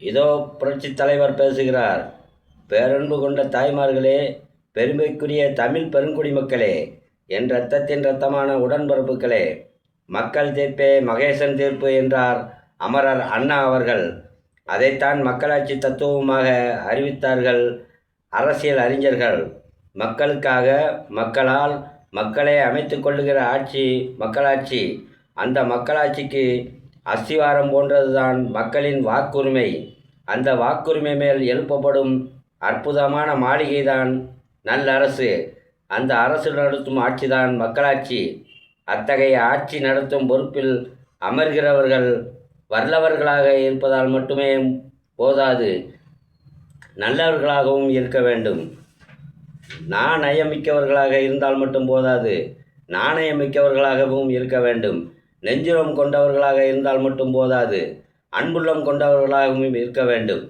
இதோ புரட்சித் தலைவர் பேசுகிறார். பேரன்பு கொண்ட தாய்மார்களே, பெருமைக்குரிய தமிழ் பெருங்குடி மக்களே, என் இரத்தத்தின் இரத்தமான உடன்பிறப்புகளே, மக்கள் தீர்ப்பே மகேசன் தீர்ப்பு என்றார் அமரர் அண்ணா அவர்கள். அதைத்தான் மக்களாட்சி தத்துவமாக அறிவித்தார்கள் அரசியல் அறிஞர்கள். மக்களுக்காக, மக்களால், மக்களே அமைத்து கொள்ளுகிற ஆட்சி மக்களாட்சி. அந்த மக்களாட்சிக்கு அஸ்திவாரம் போன்றதுதான் மக்களின் வாக்குரிமை. அந்த வாக்குரிமை மேல் எழுப்பப்படும் அற்புதமான மாளிகைதான் நல்லரசு. அந்த அரசு நடத்தும் ஆட்சிதான் மக்களாட்சி. அத்தகைய ஆட்சி நடத்தும் பொறுப்பில் அமர்கிறவர்கள் வல்லவர்களாக இருப்பதால் மட்டுமே போதாது, நல்லவர்களாகவும் இருக்க வேண்டும். நாணயமிக்கவர்களாக இருந்தால் மட்டும் போதாது, நாணயமிக்கவர்களாகவும் இருக்க வேண்டும். நெஞ்சுரம் கொண்டவர்களாக இருந்தால் மட்டும் போதாது, அன்புள்ளம் கொண்டவர்களாகவும் இருக்க வேண்டும்.